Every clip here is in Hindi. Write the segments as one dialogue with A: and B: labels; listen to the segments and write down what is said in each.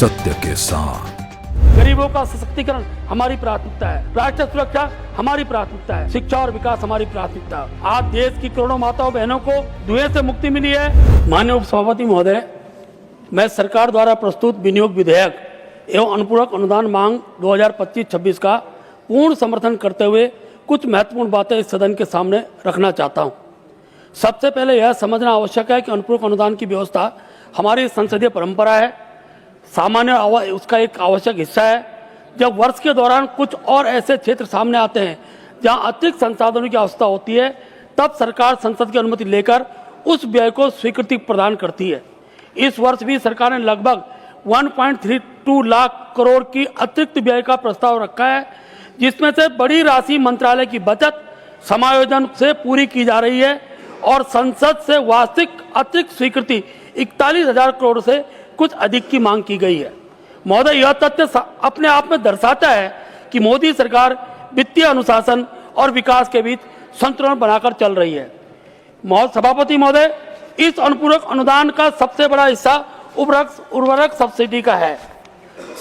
A: सत्य के साथ।
B: गरीबों का सशक्तिकरण हमारी प्राथमिकता है, राष्ट्रीय सुरक्षा हमारी प्राथमिकता है, शिक्षा और विकास हमारी प्राथमिकता है। आज देश की करोड़ों माताओं बहनों को धुएं से मुक्ति मिली है। माननीय उपसभापति महोदय, मैं सरकार द्वारा प्रस्तुत विनियोग विधेयक एवं अनुपूरक अनुदान मांग 2025-26 का पूर्ण समर्थन करते हुए कुछ महत्वपूर्ण बातें इस सदन के सामने रखना चाहता हूं। सबसे पहले यह समझना आवश्यक है कि अनुपूरक अनुदान की व्यवस्था हमारी संसदीय परंपरा है, सामान्य उसका एक आवश्यक हिस्सा है। जब वर्ष के दौरान कुछ और ऐसे क्षेत्र सामने आते हैं जहां अतिरिक्त संसाधनों की आवश्यकता होती है, तब सरकार संसद की अनुमति लेकर उस व्यय को स्वीकृति प्रदान करती है। इस वर्ष भी सरकार ने लगभग 1.32 लाख करोड़ की अतिरिक्त व्यय का प्रस्ताव रखा है, जिसमें से बड़ी राशि मंत्रालय की बचत समायोजन से पूरी की जा रही है और संसद से वार्षिक अतिरिक्त स्वीकृति 41,000 करोड़ से कुछ अधिक की मांग की गई है। महोदय, यह तथ्य अपने आप में दर्शाता है कि मोदी सरकार वित्तीय अनुशासन और विकास के बीच संतुलन बनाकर चल रही है। सभापति महोदय, इस अनुपूरक अनुदान का सबसे बड़ा हिस्सा उर्वरक सब्सिडी का है।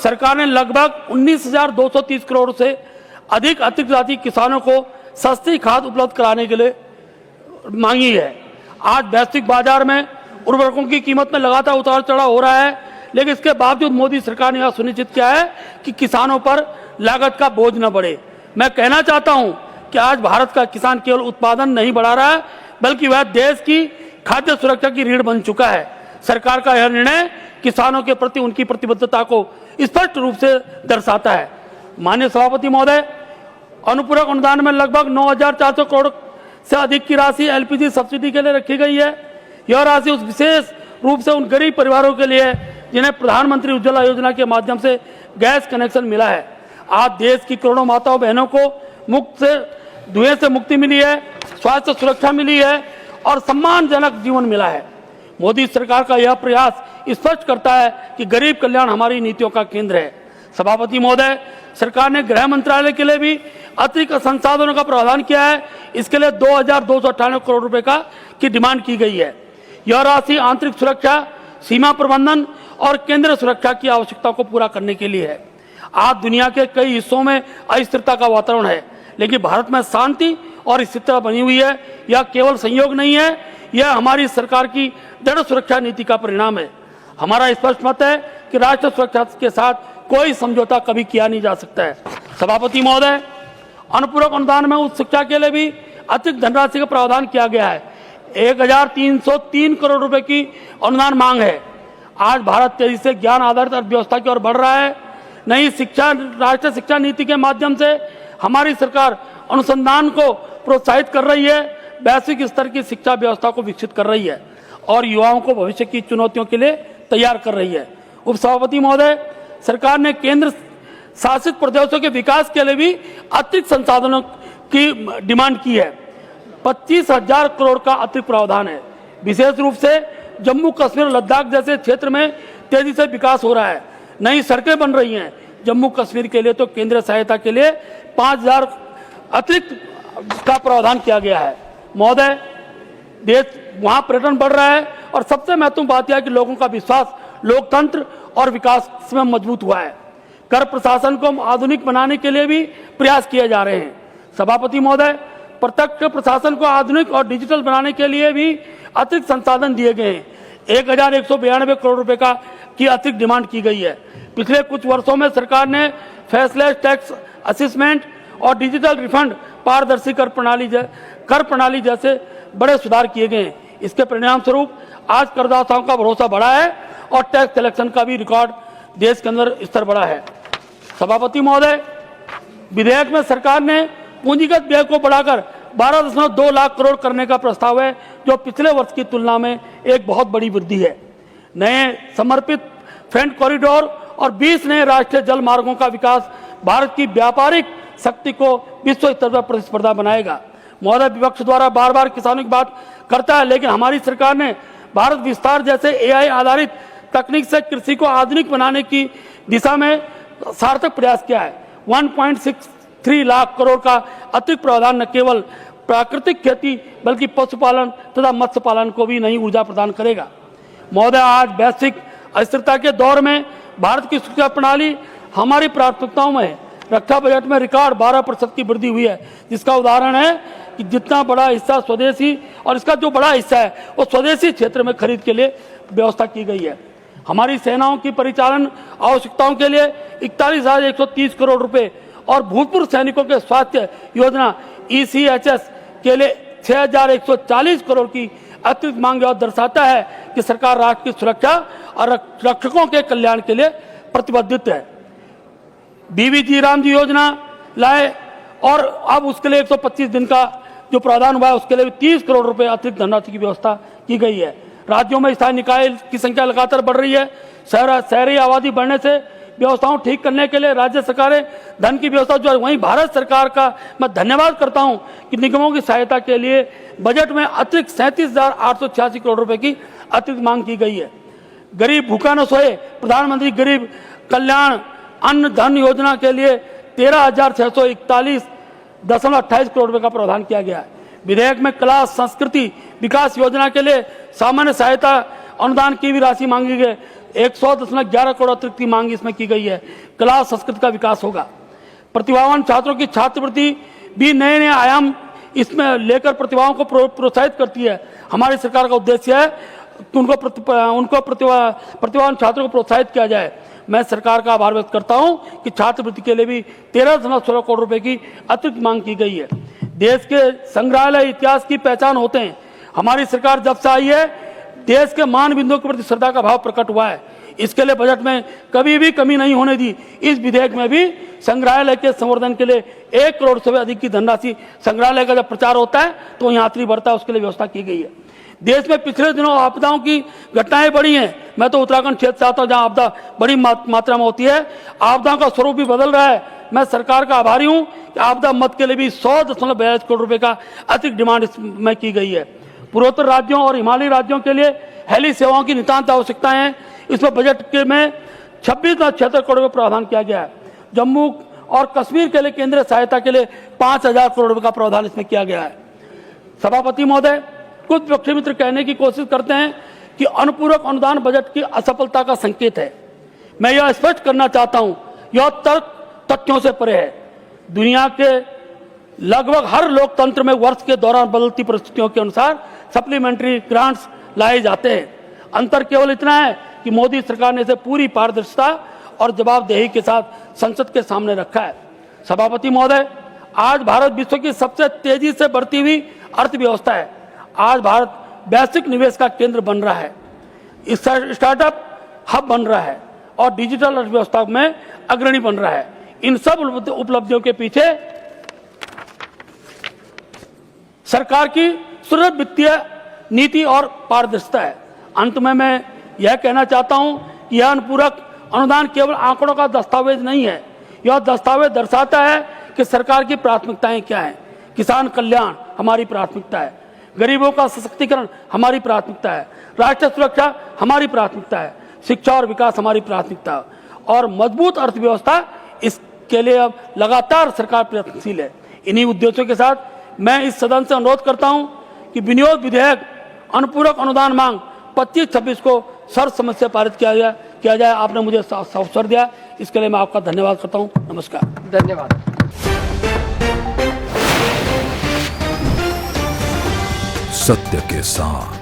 B: सरकार ने लगभग 19,230 करोड़ से अधिक अतिरिक्त राशि किसानों को सस्ती खाद उपलब्ध कराने के लिए मांगी है। आज वैश्विक बाजार में उर्वरकों की कीमत में लगातार उतार चढ़ाव हो रहा है, लेकिन इसके बावजूद मोदी सरकार ने यह सुनिश्चित किया है कि किसानों पर लागत का बोझ न बढ़े। मैं कहना चाहता हूं कि आज भारत का किसान केवल उत्पादन नहीं बढ़ा रहा है, बल्कि वह देश की खाद्य सुरक्षा की रीढ़ बन चुका है। सरकार का यह निर्णय किसानों के प्रति उनकी प्रतिबद्धता को स्पष्ट रूप से दर्शाता है। माननीय सभापति महोदय, अनुपूरक अनुदान में लगभग 9,400 करोड़ से अधिक की राशि एलपीजी सब्सिडी के लिए रखी गई है। यह राशि उस विशेष रूप से उन गरीब परिवारों के लिए जिन्हें प्रधानमंत्री उज्ज्वला योजना के माध्यम से गैस कनेक्शन मिला है। आज देश की करोड़ों माताओं बहनों को धुएं से मुक्ति मिली है, स्वास्थ्य सुरक्षा मिली है और सम्मानजनक जीवन मिला है। मोदी सरकार का यह प्रयास स्पष्ट करता है कि गरीब कल्याण हमारी नीतियों का केंद्र है। सभापति महोदय, सरकार ने गृह मंत्रालय के लिए भी अतिरिक्त संसाधनों का प्रावधान किया है। इसके लिए 2,298 करोड़ रुपए की डिमांड की गई है। यह राशि आंतरिक सुरक्षा, सीमा प्रबंधन और केंद्रीय सुरक्षा की आवश्यकता को पूरा करने के लिए है। आज दुनिया के कई हिस्सों में अस्थिरता का वातावरण है, लेकिन भारत में शांति और स्थिरता बनी हुई है। यह केवल संयोग नहीं है, यह हमारी सरकार की दृढ़ सुरक्षा नीति का परिणाम है। हमारा स्पष्ट मत है कि राष्ट्रीय सुरक्षा के साथ कोई समझौता कभी किया नहीं जा सकता है। सभापति महोदय, अनुपूरक अनुदान में उच्च शिक्षा के लिए भी अतिरिक्त धनराशि का प्रावधान किया गया है। 1,303 करोड़ रुपए की अनुदान मांग है। आज भारत तेजी से ज्ञान आधारित अर्थव्यवस्था की ओर बढ़ रहा है। नई राष्ट्रीय शिक्षा नीति के माध्यम से हमारी सरकार अनुसंधान को प्रोत्साहित कर रही है, वैश्विक स्तर की शिक्षा व्यवस्था को विकसित कर रही है और युवाओं को भविष्य की चुनौतियों के लिए तैयार कर रही है। उपसभापति महोदय, सरकार ने केंद्र शासित प्रदेशों के विकास के लिए भी अतिरिक्त संसाधनों की डिमांड की है। 25,000 करोड़ का अतिरिक्त प्रावधान है। विशेष रूप से जम्मू कश्मीर और लद्दाख जैसे क्षेत्र में तेजी से विकास हो रहा है, नई सड़कें बन रही हैं। जम्मू कश्मीर के लिए तो केंद्रीय सहायता के लिए 5,000 अतिरिक्त का प्रावधान किया गया है। महोदय, देश वहां पर्यटन बढ़ रहा है और सबसे महत्वपूर्ण बात यह है कि लोगों का विश्वास लोकतंत्र और विकास में मजबूत हुआ है। कर प्रशासन को आधुनिक बनाने के लिए भी प्रयास किए जा रहे हैं। सभापति महोदय, प्रत्यक्ष प्रशासन को आधुनिक और डिजिटल बनाने के लिए भी अतिरिक्त संसाधन दिए गए हैं। 1,192 करोड़ रुपए की अतिरिक्त डिमांड की गई है। पिछले कुछ वर्षों में सरकार ने फेसलेस टैक्स असेसमेंट और डिजिटल रिफंड पारदर्शी कर प्रणाली जैसे बड़े सुधार किए गए हैं। इसके परिणाम स्वरूप आज करदाताओं का भरोसा बढ़ा है और टैक्स कलेक्शन का भी रिकॉर्ड देश के अंदर स्तर बढ़ा है। सभापति महोदय, विधेयक में सरकार ने पूंजीगत व्यय को बढ़ाकर 12.2 लाख करोड़ करने का प्रस्ताव है, जो पिछले वर्ष की तुलना में एक बहुत बड़ी वृद्धि है। नए समर्पित फ्रेंट कॉरिडोर और 20 नए राष्ट्रीय जल मार्गों का विकास भारत की व्यापारिक शक्ति को विश्व स्तर पर प्रतिस्पर्धा बनाएगा। महोदय, विपक्ष द्वारा बार बार किसानों की बात करता है, लेकिन हमारी सरकार ने भारत विस्तार जैसे AI आधारित तकनीक से कृषि को आधुनिक बनाने की दिशा में सार्थक प्रयास किया है। 1.63 लाख करोड़ का अतिरिक्त प्रावधान न केवल प्राकृतिक खेती बल्कि पशुपालन तथा मत्स्य पालन को भी नई ऊर्जा प्रदान करेगा। महोदय, आज वैश्विक अस्थिरता के दौर में भारत की शिक्षा प्रणाली हमारी प्राथमिकताओं में है। रक्षा बजट में रिकॉर्ड 12% की वृद्धि हुई है, जिसका उदाहरण है कि जितना बड़ा हिस्सा स्वदेशी, और इसका जो बड़ा हिस्सा है वो स्वदेशी क्षेत्र में खरीद के लिए व्यवस्था की गई है। हमारी सेनाओं की परिचालन आवश्यकताओं के लिए 41,130 करोड़ रुपए और भूतपूर्व सैनिकों के स्वास्थ्य योजना ECHS के लिए 6,140 करोड़ की अतिरिक्त मांग दर्शाता है कि सरकार राष्ट्र की सुरक्षा और रक्षकों के कल्याण के लिए प्रतिबद्ध है। BVG राम जी योजना लाए और अब उसके लिए 125 दिन का जो प्रावधान हुआ है उसके लिए 30 करोड़ रुपए अतिरिक्त धनराशि की व्यवस्था की गई है। राज्यों में स्थानीय निकाय की संख्या लगातार बढ़ रही है। शहरी आबादी बढ़ने से व्यवस्थाओं ठीक करने के लिए राज्य सरकारें धन की व्यवस्था जो है, वहीं भारत सरकार का मैं धन्यवाद करता हूं कि निगमों की सहायता के लिए बजट में अतिरिक्त 37,886 करोड़ रुपए की अतिरिक्त मांग की गई है। गरीब भूखा न सोए प्रधानमंत्री गरीब कल्याण अन्न धन योजना के लिए 13,641.28 करोड़ रुपए का प्रावधान किया गया है। विधेयक में कला संस्कृति विकास योजना के लिए सामान्य सहायता अनुदान की भी राशि मांगी गई, 100.11 करोड़ अतिरिक्त की मांग इसमें की गई है। कला संस्कृति का विकास होगा। प्रतिभावान छात्रों की छात्रवृत्ति भी नए नए आयाम इसमें लेकर प्रतिभाओं को प्रोत्साहित करती है। हमारी सरकार का उद्देश्य है कि उनको प्रतिभावान छात्रों को प्रोत्साहित किया जाए। मैं सरकार का आभार व्यक्त करता हूं कि छात्रवृत्ति के लिए भी 13.16 करोड़ रुपए की अतिरिक्त मांग की गई है। देश के संग्रहालय इतिहास की पहचान होते हैं। हमारी सरकार जब से आई है देश के मान बिंदुओं के प्रति श्रद्धा का भाव प्रकट हुआ है। इसके लिए बजट में कभी भी कमी नहीं होने दी। इस विधेयक में भी संग्रहालय के संवर्धन के लिए 1 करोड़ से अधिक की धनराशि, संग्रहालय का जब प्रचार होता है तो यात्री बढ़ता है, उसके लिए व्यवस्था की गई है। देश में पिछले दिनों आपदाओं की घटनाएं बढ़ी हैं। मैं तो उत्तराखंड क्षेत्र से आता हूं जहां आपदा बड़ी मात्रा में होती है। आपदाओं का स्वरूप भी बदल रहा है। मैं सरकार का आभारी हूं कि आपदा मद के लिए भी 100.42 करोड़ रुपए का अतिरिक्त डिमांड इसमें की गई है। पूर्वोत्तर राज्यों और हिमालयी राज्यों के लिए हेली सेवाओं की नितांत आवश्यकताएं हैं। इसमें बजट के में 26.76 करोड़ रुपए प्रावधान किया गया है। जम्मू और कश्मीर के लिए केंद्रीय सहायता के लिए 5,000 करोड़ रुपए का प्रावधान इसमें किया गया है। सभापति महोदय, कुछ विपक्षी मित्र कहने की कोशिश करते हैं कि अनुपूरक अनुदान बजट की असफलता का संकेत है। मैं यह स्पष्ट करना चाहता हूं, यह तर्क तथ्यों से परे है। दुनिया के लगभग हर लोकतंत्र में वर्ष के दौरान बदलती परिस्थितियों के अनुसार सप्लीमेंट्री ग्रांट्स लाए जाते हैं। अंतर केवल इतना है कि मोदी सरकार ने इसे पूरी पारदर्शिता और जवाबदेही के साथ संसद के सामने रखा है। सभापति महोदय, आज भारत विश्व की सबसे तेजी से बढ़ती हुई अर्थव्यवस्था है। आज भारत वैश्विक निवेश का केंद्र बन रहा है, स्टार्टअप हब बन रहा है और डिजिटल अर्थव्यवस्था में अग्रणी बन रहा है। इन सब उपलब्धियों के पीछे सरकार की सुदृढ़ वित्तीय नीति और पारदर्शिता है। अंत में मैं यह कहना चाहता हूं कि यह अनुपूरक अनुदान केवल आंकड़ों का दस्तावेज नहीं है। यह दस्तावेज दर्शाता है कि सरकार की प्राथमिकताएं क्या हैं। किसान कल्याण हमारी प्राथमिकता है, गरीबों का सशक्तिकरण हमारी प्राथमिकता है, राष्ट्रीय सुरक्षा हमारी प्राथमिकता है, शिक्षा और विकास हमारी प्राथमिकता है और मजबूत अर्थव्यवस्था, इसके लिए अब लगातार सरकार प्रयत्नशील है। इन्हीं उद्देश्यों के साथ मैं इस सदन से अनुरोध करता हूं कि विनियोग विधेयक अनुपूरक अनुदान मांग 25-26 को सर्वसम्मति से पारित किया जाए। आपने मुझे अवसर दिया, इसके लिए मैं आपका धन्यवाद करता हूं। नमस्कार।
A: धन्यवाद।
C: सत्य के साथ